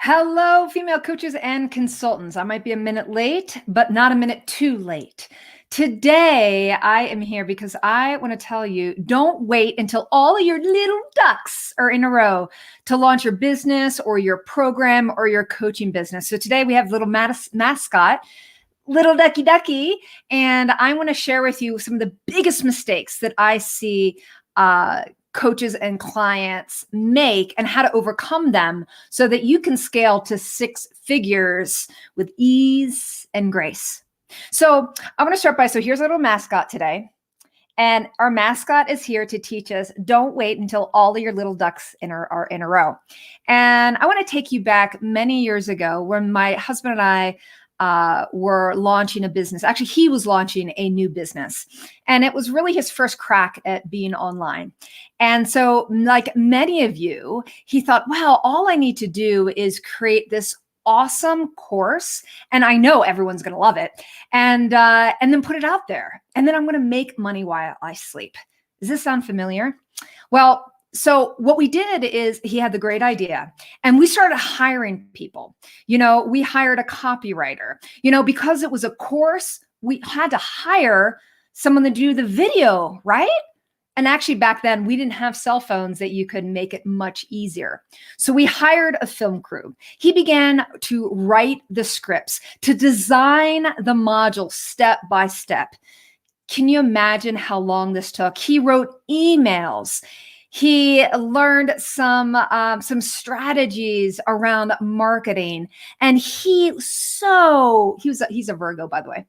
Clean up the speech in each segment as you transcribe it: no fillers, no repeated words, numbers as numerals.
Hello, female coaches and consultants. I might be a minute late, but not a minute too late. Today, I am here because I want to tell you, don't wait until all of your little ducks are in a row to launch your business or your program or your coaching business. So today we have little mascot, little ducky ducky, and I want to share with you some of the biggest mistakes that I see coaches and clients make and how to overcome them so that you can scale to 6 figures with ease and grace. So I want to start by, so here's a little mascot today. And our mascot is here to teach us, don't wait until all of your little ducks are in a row. And I want to take you back many years ago when my husband and I were launching a business. Actually, he was launching a new business, and it was really his first crack at being online. And so, like many of you, he thought, wow, all I need to do is create this awesome course, and I know everyone's going to love it, and then put it out there, and then I'm going to make money while I sleep. Does this sound familiar? Well, so what we did is he had the great idea and we started hiring people. We hired a copywriter, because it was a course, we had to hire someone to do the video, right? And actually back then we didn't have cell phones that you could make it much easier. So we hired a film crew. He began to write the scripts, to design the module step by step. Can you imagine how long this took? He wrote emails. He learned some strategies around marketing, and he's a Virgo, by the way.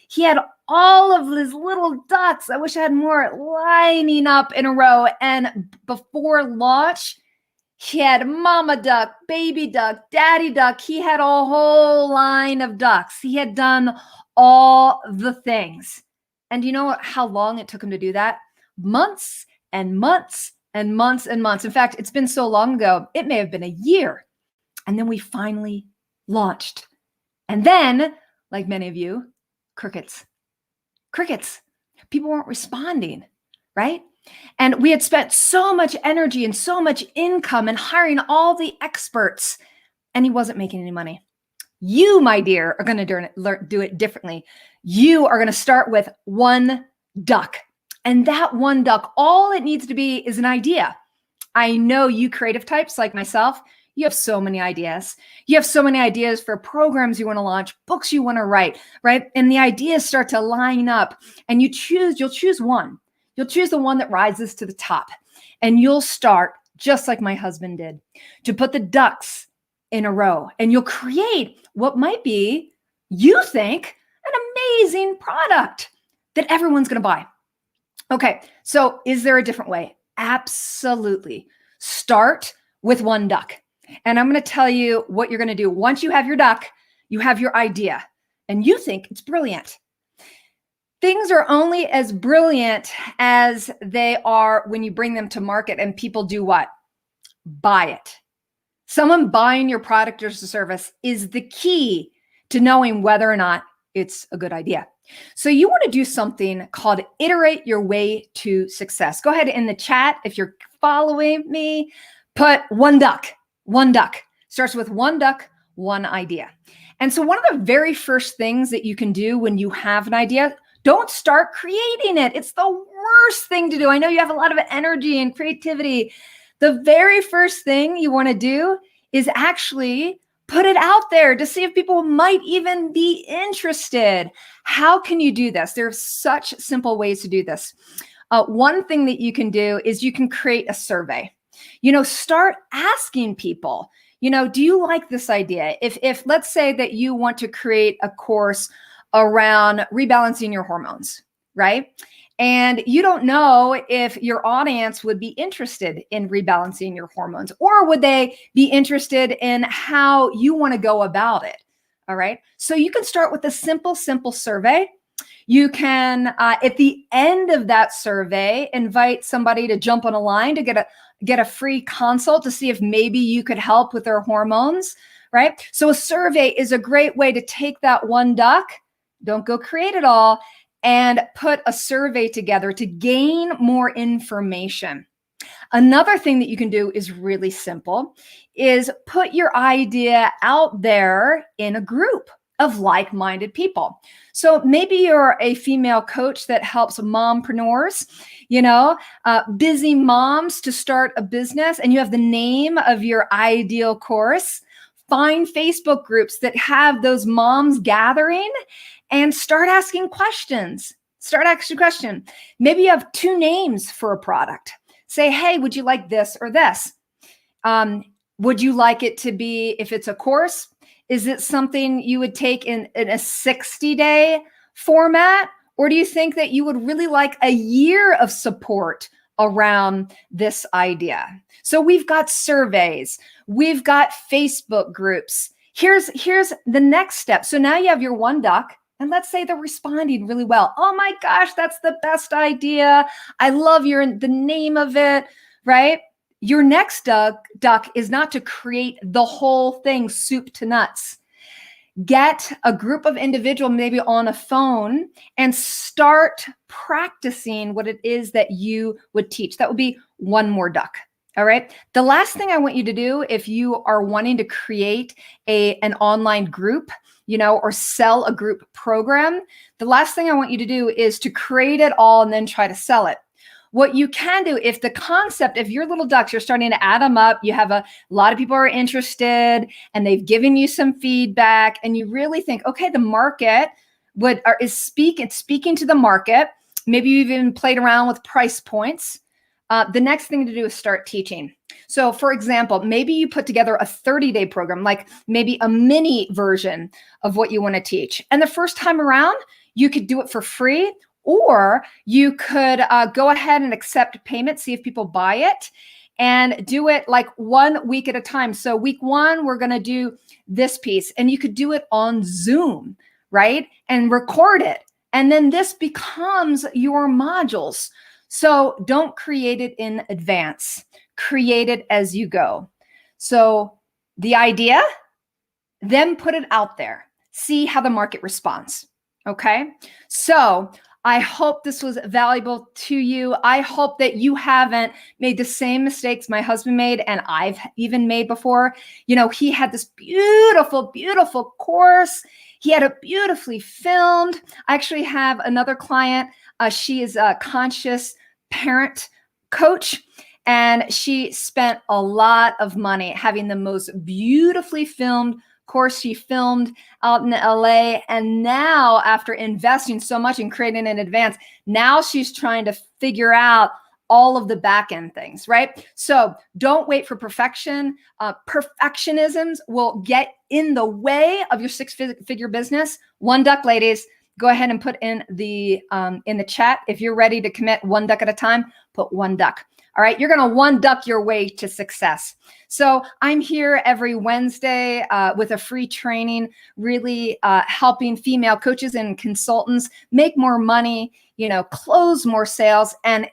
He had all of his little ducks, I wish I had more, lining up in a row. And before launch, he had mama duck, baby duck, daddy duck. He had a whole line of ducks. He had done all the things. And you know how long it took him to do that? Months and months and months and months. In fact, it's been so long ago, it may have been a year. And then we finally launched. And then, like many of you, crickets. People weren't responding, right? And we had spent so much energy and so much income and hiring all the experts, and he wasn't making any money. You, my dear, are going to do it differently. You are going to start with one duck. And that one duck, all it needs to be is an idea. I know you creative types like myself, you have so many ideas. You have so many ideas for programs you want to launch, books you want to write, right? And the ideas start to line up, and you'll choose one. You'll choose the one that rises to the top, and you'll start just like my husband did, to put the ducks in a row, and you'll create what might be, you think, an amazing product that everyone's going to buy. Okay, so is there a different way? Absolutely. Start with one duck. And I'm going to tell you what you're going to do. Once you have your duck, you have your idea, and you think it's brilliant. Things are only as brilliant as they are when you bring them to market and people do what? Buy it. Someone buying your product or service is the key to knowing whether or not it's a good idea. So you want to do something called iterate your way to success. Go ahead in the chat, if you're following me, put one duck. One duck. Starts with one duck, one idea. And so one of the very first things that you can do when you have an idea, don't start creating it. It's the worst thing to do. I know you have a lot of energy and creativity. The very first thing you want to do is actually put it out there to see if people might even be interested. How can you do this? There are such simple ways to do this. One thing that you can do is you can create a survey. Start asking people, do you like this idea? If let's say that you want to create a course around rebalancing your hormones, right? And you don't know if your audience would be interested in rebalancing your hormones, or would they be interested in how you want to go about it? All right. So you can start with a simple survey. You can, at the end of that survey, invite somebody to jump on a line to get a free consult to see if maybe you could help with their hormones, right? So a survey is a great way to take that one duck, don't go create it all, and put a survey together to gain more information. Another thing that you can do is really simple, is put your idea out there in a group of like-minded people. So maybe you're a female coach that helps mompreneurs, busy moms to start a business, and you have the name of your ideal course. Find Facebook groups that have those moms gathering and start asking questions. Start asking questions. Maybe you have two names for a product. Say, hey, would you like this or this? Would you like it to be, if it's a course, is it something you would take in a 60-day format? Or do you think that you would really like a year of support around this idea? So we've got surveys, we've got Facebook groups. Here's the next step. So now you have your one duck, and let's say they're responding really well. Oh my gosh, that's the best idea. I love the name of it, right? Your next duck is not to create the whole thing soup to nuts. Get a group of individuals, maybe on a phone, and start practicing what it is that you would teach. That would be one more duck. All right. The last thing I want you to do, if you are wanting to create an online group, or sell a group program, the last thing I want you to do is to create it all and then try to sell it. What you can do, if your little ducks, you're starting to add them up, you have a lot of people are interested and they've given you some feedback, and you really think, okay, the market is speaking to the market. Maybe you've even played around with price points. The next thing to do is start teaching. So for example, maybe you put together a 30-day program, like maybe a mini version of what you want to teach. And the first time around, you could do it for free, or you could go ahead and accept payment, see if people buy it, and do it like 1 week at a time. So week 1, we're going to do this piece, and you could do it on Zoom, right? And record it. And then this becomes your modules. So don't create it in advance. Create it as you go. So the idea, then put it out there. See how the market responds. Okay? So I hope this was valuable to you. I hope that you haven't made the same mistakes my husband made and I've even made before. He had this beautiful, beautiful course. He had it beautifully filmed. I actually have another client. She is a conscious parent coach, and she spent a lot of money having the most beautifully filmed course she filmed out in LA. And now, after investing so much in creating in advance, now she's trying to figure out all of the back end things, right? So don't wait for perfection. Perfectionisms will get in the way of your six-figure business. One duck, ladies. Go ahead and put in the chat. If you're ready to commit one duck at a time, put one duck. All right, you're going to one duck your way to success. So I'm here every Wednesday with a free training, really helping female coaches and consultants make more money, close more sales, and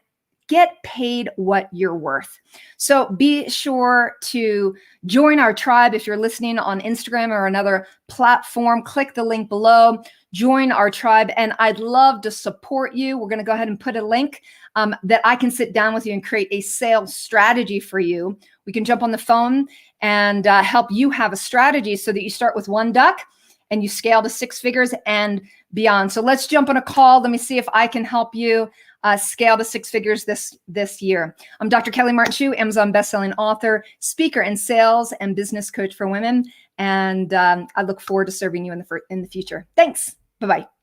get paid what you're worth. So be sure to join our tribe. If you're listening on Instagram or another platform, click the link below, join our tribe, and I'd love to support you. We're going to go ahead and put a link that I can sit down with you and create a sales strategy for you. We can jump on the phone and help you have a strategy so that you start with one duck and you scale to 6 figures and beyond. So let's jump on a call. Let me see if I can help you scale to 6 figures this year. I'm Dr. Kelly Martin Chu, Amazon bestselling author, speaker, and sales and business coach for women. And I look forward to serving you in the future. Thanks. Bye-bye.